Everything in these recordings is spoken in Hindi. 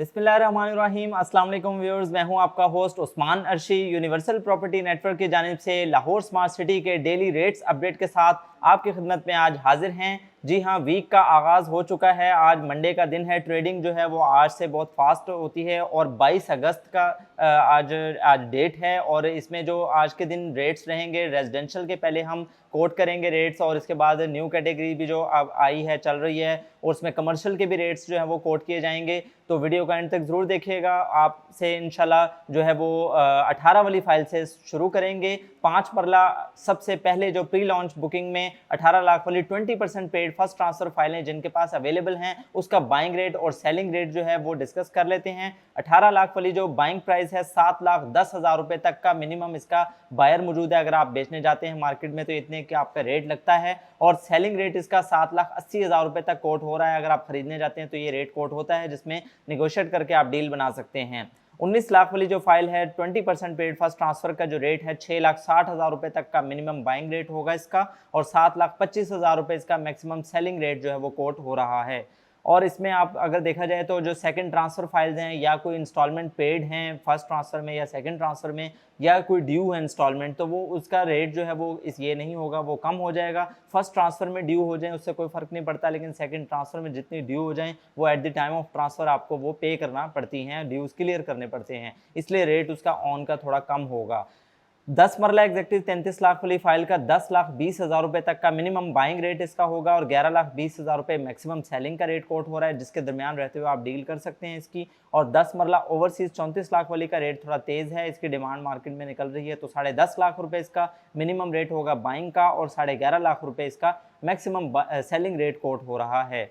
बिस्मिल्लाहिर्रहमानिर्रहीम। अस्सलाम वालेकुम व्यूअर्स, मैं हूं आपका host Usman Arshi. Universal property network की जानिब से लाहौर स्मार्ट सिटी के डेली रेट्स अपडेट के साथ आपकी खिदमत में आज हाजिर हैं। जी हां, वीक का आगाज़ हो चुका है। आज मंडे का दिन है। ट्रेडिंग जो है वो आज से बहुत फास्ट होती है और 22 अगस्त का आज डेट है और इसमें जो आज के दिन रेट्स रहेंगे, रेजिडेंशियल के पहले हम कोट करेंगे रेट्स और इसके बाद न्यू कैटेगरी भी जो अब आई है, चल रही है, और उसमें कमर्शियल के भी रेट्स जो है वो कोट किए जाएंगे। तो वीडियो का एंड तक ज़रूर देखिएगा। आपसे इंशाल्लाह जो है वो 18 वाली फाइल से शुरू करेंगे। 5 मरला सबसे पहले जो प्री लॉन्च बुकिंग में 18 लाख वाली 20% पेड फर्स्ट ट्रांसफ़र फाइलें जिनके पास अवेलेबल हैं, उसका बाइंग रेट और सेलिंग रेट जो है वो डिस्कस कर लेते हैं। 18 लाख वाली जो बाइंग प्राइस है 7,10,000 रुपये तक का मिनिमम इसका बायर मौजूद है। अगर आप बेचने जाते हैं मार्केट में तो इतने कि आपका रेट लगता है, और सेलिंग रेट इसका 7,80,000 रुपये तक कोट हो रहा है। अगर आप खरीदने जाते हैं तो ये रेट कोट होता है, जिसमें निगोशिएट करके आप डील बना सकते हैं। 19 लाख वाली जो फाइल है 20% पेड फर्स्ट ट्रांसफर का जो रेट है 6,60,000 रुपये तक का मिनिमम बाइंग रेट होगा इसका, और 7,25,000 रुपये इसका मैक्सिमम सेलिंग रेट जो है वो कोट हो रहा है। और इसमें आप अगर देखा जाए तो जो सेकंड ट्रांसफ़र फाइल्स हैं या कोई इंस्टॉलमेंट पेड हैं फर्स्ट ट्रांसफ़र में या सेकंड ट्रांसफ़र में, या कोई ड्यू है इंस्टॉलमेंट, तो वो उसका रेट जो है वो इस ये नहीं होगा, वो कम हो जाएगा। फर्स्ट ट्रांसफ़र में ड्यू हो जाए उससे कोई फ़र्क नहीं पड़ता, लेकिन सेकंड ट्रांसफ़र में जितनी ड्यू हो जाए वो at the time of transfer आपको वो पे करना पड़ती हैं, ड्यूज़ क्लियर करने पड़ते हैं, इसलिए रेट उसका ऑन का थोड़ा कम होगा। 10 मरला एग्जैक्टिव 33 लाख वाली फाइल का 10,20,000 रुपये तक का मिनिमम बाइंग रेट इसका होगा, और 11,20,000 रुपये मैक्सिमम सेलिंग का रेट कोट हो रहा है, जिसके दरमियान रहते हुए आप डील कर सकते हैं इसकी। और 10 मरला ओवरसीज 34 लाख वाली का रेट थोड़ा तेज़ है, इसकी डिमांड मार्केट में निकल रही है, तो 10.5 लाख रुपये इसका मिनिमम रेट होगा बाइंग का, और 11.5 लाख रुपये इसका मैक्सिमम सेलिंग रेट कोट हो रहा है।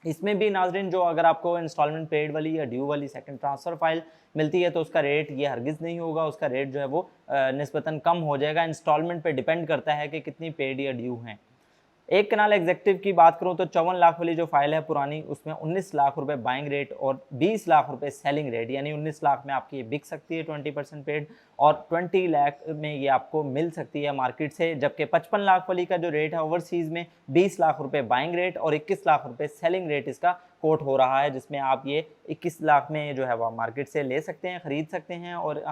इसमें भी नाजरीन जो अगर आपको इंस्टॉलमेंट पेड वाली या ड्यू वाली सेकंड ट्रांसफ़र फाइल मिलती है तो उसका रेट ये हरगिज़ नहीं होगा, उसका रेट जो है वो निस्बतन कम हो जाएगा। इंस्टॉलमेंट पे डिपेंड करता है कि कितनी पेड या ड्यू हैं। एक कनाल एग्जेक्टिव की बात करूं तो 54 लाख वाली जो फाइल है पुरानी, उसमें 19 लाख रुपए बाइंग रेट और 20 लाख रुपए सेलिंग रेट, यानी 19 लाख में आपकी ये बिक सकती है 20% पेड, और 20 लाख में ये आपको मिल सकती है मार्केट से। जबकि 55 लाख वाली का जो रेट है ओवरसीज़ में 20 लाख रुपए बाइंग रेट और 21 लाख रुपए सेलिंग रेट इसका कोट हो रहा है, जिसमें आप ये 21 लाख में जो है वह मार्केट से ले सकते हैं, ख़रीद सकते हैं, और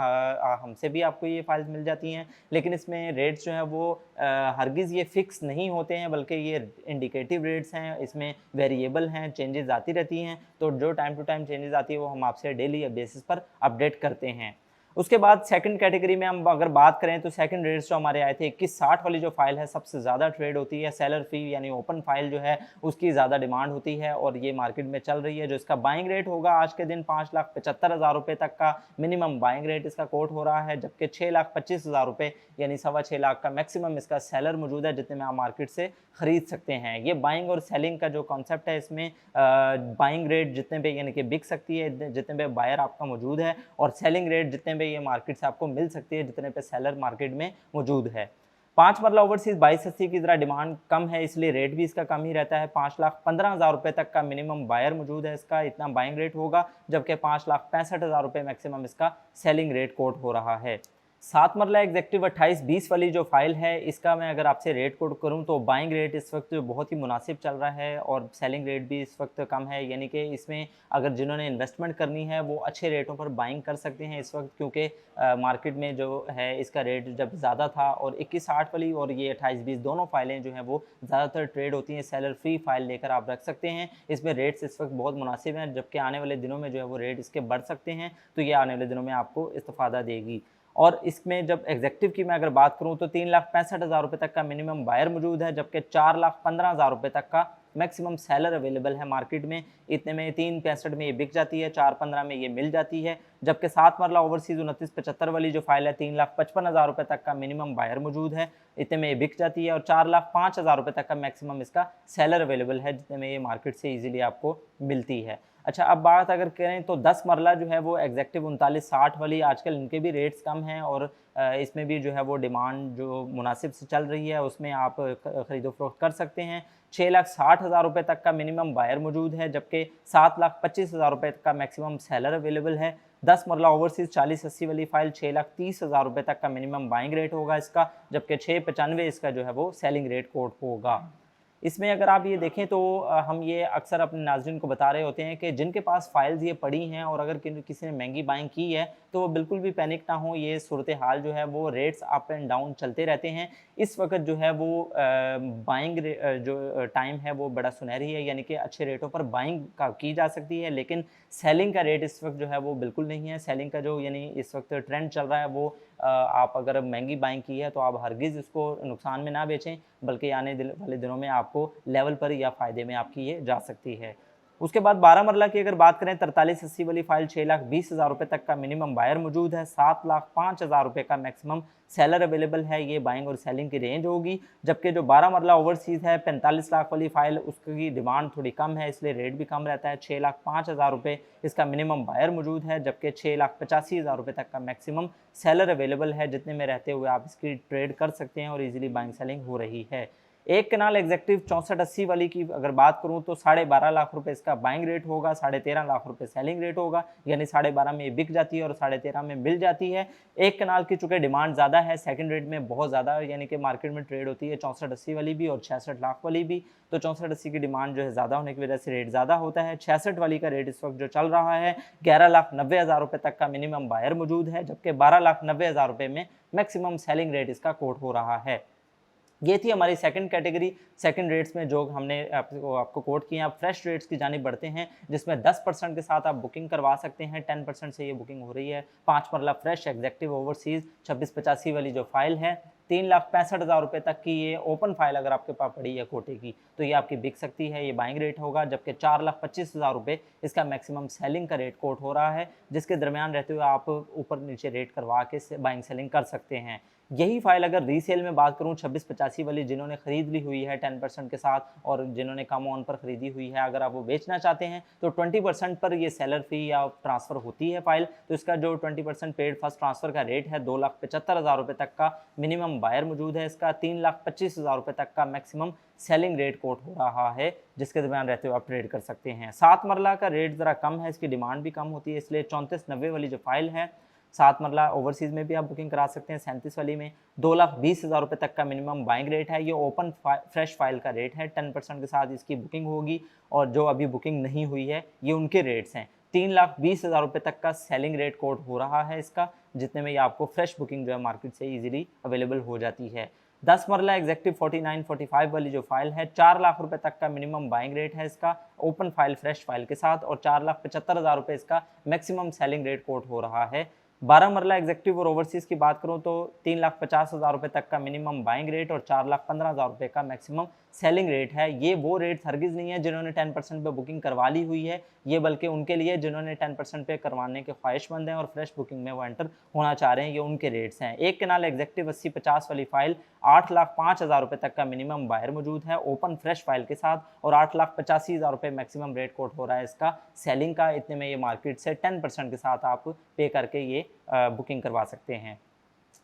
हमसे भी आपको ये फाइल्स मिल जाती हैं। लेकिन इसमें रेट्स जो है वो हरगिज़ ये फ़िक्स नहीं होते हैं, बल्कि ये इंडिकेटिव रेट्स हैं, इसमें वेरिएबल हैं, चेंजेस आती रहती हैं। तो जो टाइम टू टाइम चेंजेस आती है वो हम आपसे डेली बेसिस पर अपडेट करते हैं। उसके बाद सेकंड कैटेगरी में हम अगर बात करें तो सेकंड रेट्स जो हमारे आए थे 2160 वाली जो फाइल है सबसे ज़्यादा ट्रेड होती है। सेलर फी यानी ओपन फाइल जो है उसकी ज़्यादा डिमांड होती है और ये मार्केट में चल रही है। जो इसका बाइंग रेट होगा आज के दिन 5,75,000 रुपये तक का मिनिमम बाइंग रेट इसका कोट हो रहा है, जबकि 6,25,000 रुपये यानी 6.25 लाख का मैक्सिमम इसका सेलर मौजूद है, जितने में आप मार्केट से ख़रीद सकते हैं। ये बाइंग और सेलिंग का जो कॉन्सेप्ट है, इसमें बाइंग रेट जितने पे यानी कि बिक सकती है, जितने पे बायर आपका मौजूद है, और सेलिंग रेट जितने पे ये मार्केट से आपको मिल सकती है, जितने पे सेलर मार्केट में मौजूद है। 5 मरला ओवरसीज 2280 की ज़रा डिमांड कम है, इसलिए रेट भी इसका कम ही रहता है। 5,15,000 रुपये तक का मिनिमम बायर मौजूद है, इसका इतना बाइंग रेट होगा, जबकि 5,65,000 रुपये मैक्सिमम इसका सेलिंग रेट कोट हो रहा है। 7 मरला एग्जेक्टिव 2820 वाली जो फाइल है, इसका मैं अगर आपसे रेट कोट करूं तो बाइंग रेट इस वक्त बहुत ही मुनासिब चल रहा है और सेलिंग रेट भी इस वक्त कम है, यानी कि इसमें अगर जिन्होंने इन्वेस्टमेंट करनी है वो अच्छे रेटों पर बाइंग कर सकते हैं इस वक्त, क्योंकि मार्केट में जो है इसका रेट जब ज़्यादा था। और 2160 वाली और ये 2820 दोनों फाइलें जो हैं वो ज़्यादातर ट्रेड होती हैं। सेलर फ्री फाइल लेकर आप रख सकते हैं, इसमें रेट्स इस वक्त बहुत मुनासिब हैं, जबकि आने वाले दिनों में जो है वो रेट इसके बढ़ सकते हैं, तो ये आने वाले दिनों में आपको इस्तिफादा देगी। और इसमें जब एग्जेक्टिव की मैं अगर बात करूं तो 3,65,000 रुपये तक का मिनिमम बायर मौजूद है, जबकि 4,15,000 रुपये तक का मैक्सिमम सेलर अवेलेबल है मार्केट में। इतने में 3,65 में ये बिक जाती है, 4,15 में ये मिल जाती है। जबकि 7 मरला ओवरसीज़ 2975 वाली जो फाइल है 3,55,000 रुपये तक का मिनिमम बायर मौजूद है, इतने में ये बिक जाती है, और 4,05,000 रुपये तक का मैक्सिमम इसका सेलर अवेलेबल है, जितने में ये मार्केट से ईजिली आपको मिलती है। अच्छा, अब बात अगर करें तो 10 मरला जो है वो एग्जेक्टिव 3960 वाली, आजकल इनके भी रेट्स कम हैं और इसमें भी जो है वो डिमांड जो मुनासिब से चल रही है, उसमें आप ख़रीदो फरोख्त कर सकते हैं। 6,60,000 रुपये तक का मिनिमम बायर मौजूद है, जबकि 7,25,000 रुपये तक का मैक्सिमम सेलर अवेलेबल है। 10 मरला ओवरसीज़ 4080 वाली फाइल 6,30,000 रुपये तक का मिनिमम बाइंग रेट होगा इसका, जबकि 6,95 इसका जो है वो सेलिंग रेट कोड होगा। इसमें अगर आप ये देखें तो हम ये अक्सर अपने नाज़रीन को बता रहे होते हैं कि जिनके पास फाइल्स ये पड़ी हैं और अगर किसी ने महंगी बाइंग की है तो वो बिल्कुल भी पैनिक ना हो। ये सूरत हाल जो है वो रेट्स अप एंड डाउन चलते रहते हैं। इस वक्त जो है वो बाइंग जो टाइम है वो बड़ा सुनहरी है, यानी कि अच्छे रेटों पर बाइंग का की जा सकती है, लेकिन सेलिंग का रेट इस वक्त जो है वो बिल्कुल नहीं है। सेलिंग का जो यानी इस वक्त ट्रेंड चल रहा है वो आप अगर महंगी बाइंग की है तो आप हरगिज़ इसको नुकसान में ना बेचें, बल्कि आने वाले दिनों में आपको लेवल पर या फ़ायदे में आपकी ये जा सकती है। उसके बाद 12 मरला की अगर बात करें 4380 वाली फाइल 6,20,000 रुपये तक का मिनिमम बायर मौजूद है, 7,05,000 रुपये का मैक्सिमम सेलर अवेलेबल है। ये बाइंग और सेलिंग की रेंज होगी। जबकि जो 12 मरला ओवरसीज़ है 45 लाख वाली फाइल, उसकी डिमांड थोड़ी कम है, इसलिए रेट भी कम रहता है। 6,05,000 रुपये इसका मिनिमम बायर मौजूद है, जबकि 6,85,000 रुपये तक का मैक्सिमम सेलर अवेलेबल है, जितने में रहते हुए आप इसकी ट्रेड कर सकते हैं और ईजिली बाइंग सेलिंग हो रही है। एक कनाल एग्जेक्टिव 6480 वाली की अगर बात करूं तो 12.5 लाख रुपए इसका बाइंग रेट होगा, 13.5 लाख रुपए सेलिंग रेट होगा, यानी 12.5 में बिक जाती है और 13.5 में मिल जाती है। एक कनाल की चूंकि डिमांड ज़्यादा है, सेकंड रेट में बहुत ज़्यादा यानी कि मार्केट में ट्रेड होती है 6480 वाली भी और 66 लाख वाली भी, तो 6480 की डिमांड जो है ज़्यादा होने की वजह से रेट ज़्यादा होता है। 66 वाली का रेट इस वक्त जो चल रहा है 11,90,000 रुपये तक का मिनिमम बायर मौजूद है, जबकि 12,90,000 रुपये में मैक्सिमम सेलिंग रेट इसका कोट हो रहा है। ये थी हमारी सेकंड कैटेगरी, सेकंड रेट्स में जो हमने आपको कोट किए। आप फ्रेश रेट्स की जानिब बढ़ते हैं, जिसमें 10% के साथ आप बुकिंग करवा सकते हैं। 10% से ये बुकिंग हो रही है। 5 मरला फ्रेश एग्जेक्टिव ओवरसीज़ 2685 वाली जो फाइल है 3,65,000 रुपये तक की ये ओपन फाइल अगर आपके पास पड़ी है कोटे की तो ये आपकी बिक सकती है, ये बाइंग रेट होगा। जबकि 4,25,000 रुपये इसका मैक्सिमम सेलिंग का रेट कोट हो रहा है, जिसके दरमियान रहते हुए आप ऊपर नीचे रेट करवा के बाइंग सेलिंग कर सकते हैं। यही फाइल अगर रीसेल में बात करूं 2685 वाली, जिन्होंने खरीद ली हुई है 10% के साथ और जिन्होंने कम ऑन पर खरीदी हुई है, अगर आप वो बेचना चाहते हैं तो 20% पर ये सेलर फी या ट्रांसफ़र होती है फाइल। तो इसका जो 20% पेड फर्स्ट ट्रांसफ़र का रेट है 2,75,000 रुपये तक का मिनिमम बायर मौजूद है। इसका 3,25,000 रुपये तक का मैक्सिमम सेलिंग रेट कोट हो रहा है, जिसके दरमियान रहते हुए आप ट्रेड कर सकते हैं। 7 मरला का रेट ज़रा कम है, इसकी डिमांड भी कम होती है, इसलिए 3490 वाली जो फाइल है 7 मरला ओवरसीज़ में भी आप बुकिंग करा सकते हैं। 37 वाली में 2,20,000 रुपये तक का मिनिमम बाइंग रेट है। ये ओपन फ्रेश फाइल का रेट है, 10% के साथ इसकी बुकिंग होगी और जो अभी बुकिंग नहीं हुई है ये उनके रेट्स हैं। 3,20,000 रुपये तक का सेलिंग रेट कोड हो रहा है इसका, जितने में ये आपको फ्रेश बुकिंग जो है मार्केट से ईजिली अवेलेबल हो जाती है। 10 मरला एग्जेक्टिव 4945 वाली जो फाइल है 4 लाख रुपए तक का मिनिमम बाइंग रेट है इसका ओपन फाइल फ्रेश फाइल के साथ, और 4,75,000 रुपये इसका मैक्सिमम सेलिंग रेट कोट हो रहा है। 12 मरला एग्जेक्टिव और ओवरसीज़ की बात करूं तो 3,50,000 रुपये तक का मिनिमम बाइंग रेट और 4,15,000 रुपये का मैक्सिमम सेलिंग रेट है। ये वो रेट हरगिज़ नहीं है जिन्होंने 10% पे बुकिंग करवा ली हुई है, ये बल्कि उनके लिए जिन्होंने 10% पे करवाने के ख्वाहिशमंद हैं और फ्रेश बुकिंग में वो एंटर होना चाह रहे हैं, ये उनके रेट्स हैं। एक कनाल एग्जेक्टिव 80-50 वाली फाइल 8,05,000 रुपये तक का मिनिमम बायर मौजूद है ओपन फ्रेश फाइल के साथ, और 8,85,000 रुपये मैक्सिमम रेट कोट हो रहा है इसका सेलिंग का। इतने में ये मार्केट से 10% के साथ आप पे करके ये बुकिंग करवा सकते हैं।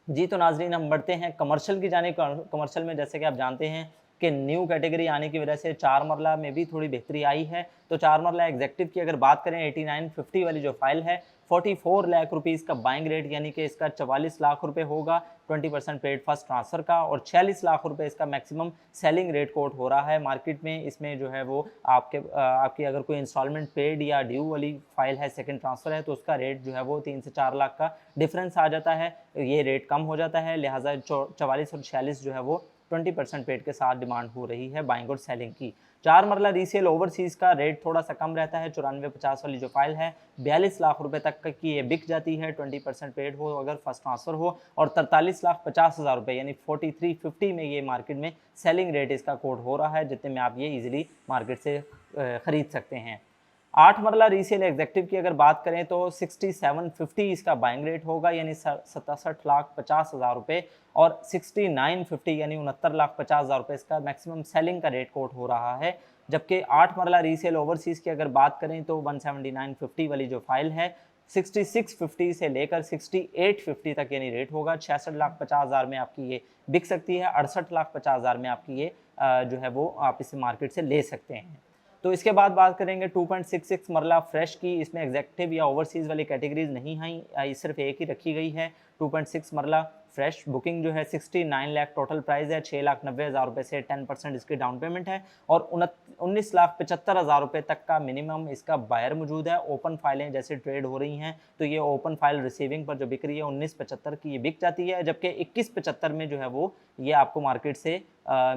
जी तो नाजरीन हम बढ़ते हैं कमर्शियल की जानिब। कमर्शियल में जैसे कि आप जानते हैं कि न्यू कैटेगरी आने की वजह से 4 मरला में भी थोड़ी बेहतरी आई है। तो 4 मरला एग्जेक्टिव की अगर बात करें 8950 वाली जो फाइल है 44 लाख रुपीज़ का बाइंग रेट, यानी कि इसका 44 लाख रुपए होगा 20% पेड फर्स्ट ट्रांसफ़र का, और 46 लाख रुपए इसका मैक्सिमम सेलिंग रेट कोट हो रहा है मार्केट में। इसमें जो है वो आपकी अगर कोई इंस्टॉलमेंट पेड या ड्यू वाली फाइल है सेकंड ट्रांसफ़र है तो उसका रेट जो है वो 3 से 4 लाख का डिफरेंस आ जाता है, ये रेट कम हो जाता है। लिहाजा 44 और 46 जो है वो 20% पेड के साथ डिमांड हो रही है बाइंग और सेलिंग की। 4 मरला रीसेल ओवरसीज़ का रेट थोड़ा सा कम रहता है। 9450 वाली जो फाइल है 42 लाख रुपए तक की ये बिक जाती है 20% पेड हो अगर फर्स्ट ट्रांसफ़र हो, और 43,50,000 रुपये यानी 4350 में ये मार्केट में सेलिंग रेट इसका कोड हो रहा है, जितने में आप ये ईजिली मार्केट से ख़रीद सकते हैं। 8 मरला रीसेल एग्जेक्टिव की अगर बात करें तो 6750 इसका बाइंग रेट होगा, यानी 67,50,000 रुपये, और 6950 यानी 69,50,000 रुपये इसका मैक्सिमम सेलिंग का रेट कोट हो रहा है। जबकि 8 मरला रीसेल ओवरसीज़ की अगर बात करें तो 17950 वाली जो फाइल है 6650 से लेकर 6850 तक यानी रेट होगा। 66,50,000 में आपकी ये बिक सकती है, 68,50,000 में आपकी ये जो है वो आप इसे मार्केट से ले सकते हैं। तो इसके बाद बात करेंगे 2.66 मरला फ्रेश की। इसमें एग्जेक्टिव या ओवरसीज़ वाली कैटेगरीज नहीं हैं, सिर्फ एक ही रखी गई है। 2.6 मरला फ्रेश बुकिंग जो है 69 लाख टोटल प्राइस है, 6,90,000 रुपये से 10% इसकी डाउन पेमेंट है और 19,75,000 रुपये तक का मिनिमम इसका बायर मौजूद है। ओपन फाइलें जैसे ट्रेड हो रही हैं तो ये ओपन फाइल रिसीविंग पर जो बिक रही है 19,75 की ये बिक जाती है, जबकि 21,75 में जो है वो ये आपको मार्केट से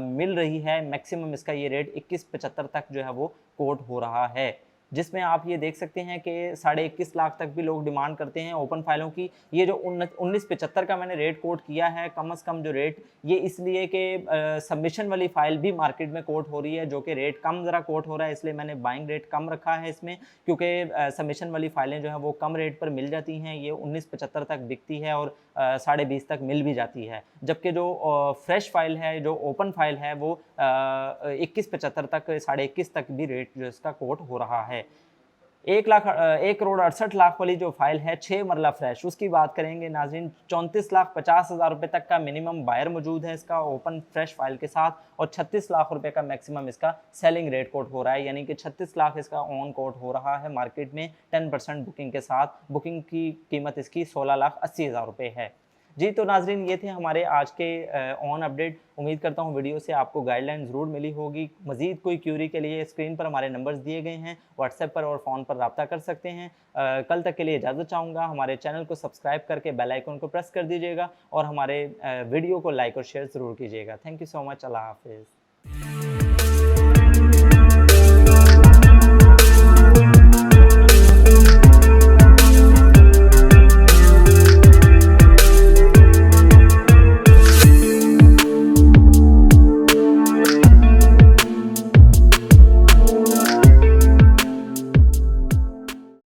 मिल रही है। मैक्सिमम इसका ये रेट 21,75 तक जो है वो कोट हो रहा है, जिसमें आप ये देख सकते हैं कि 21.5 लाख तक भी लोग डिमांड करते हैं ओपन फाइलों की। ये जो 19,75 का मैंने रेट कोट किया है कम से कम जो रेट, ये इसलिए कि सबमिशन वाली फ़ाइल भी मार्केट में कोट हो रही है, जो कि रेट कम ज़रा कोट हो रहा है, इसलिए मैंने बाइंग रेट कम रखा है इसमें, क्योंकि सबमिशन वाली फ़ाइलें जो हैं वो कम रेट पर मिल जाती हैं। ये 19,75 तक बिकती है और 20.5 तक मिल भी जाती है, जबकि जो फ्रेश फाइल है, जो ओपन फाइल है, वो 21,75 तक 21.5 तक भी रेट जो इसका कोट हो रहा है। 1,68,00,000 वाली जो फाइल है 6 मरला फ्रेश, उसकी बात करेंगे नाज़रीन। 34,50,000 रुपये तक का मिनिमम बायर मौजूद है इसका ओपन फ्रेश फाइल के साथ और 36 लाख रुपए का मैक्सिमम इसका सेलिंग रेट कोट हो रहा है, यानी कि 36 लाख इसका ऑन कोट हो रहा है मार्केट में 10% बुकिंग के साथ। बुकिंग की कीमत इसकी 16,80,000 रुपये है। जी तो नाजरीन, ये थे हमारे आज के ऑन अपडेट। उम्मीद करता हूँ वीडियो से आपको गाइडलाइन ज़रूर मिली होगी। मज़ीद कोई क्यूरी के लिए स्क्रीन पर हमारे नंबर्स दिए गए हैं, व्हाट्सएप पर और फ़ोन पर रब्ता कर सकते हैं। कल तक के लिए इजाज़त चाहूँगा। हमारे चैनल को सब्सक्राइब करके बेल आइकन को प्रेस कर दीजिएगा और हमारे वीडियो को लाइक और शेयर ज़रूर कीजिएगा। Thank you so much. अल्लाह हाफ़िज़।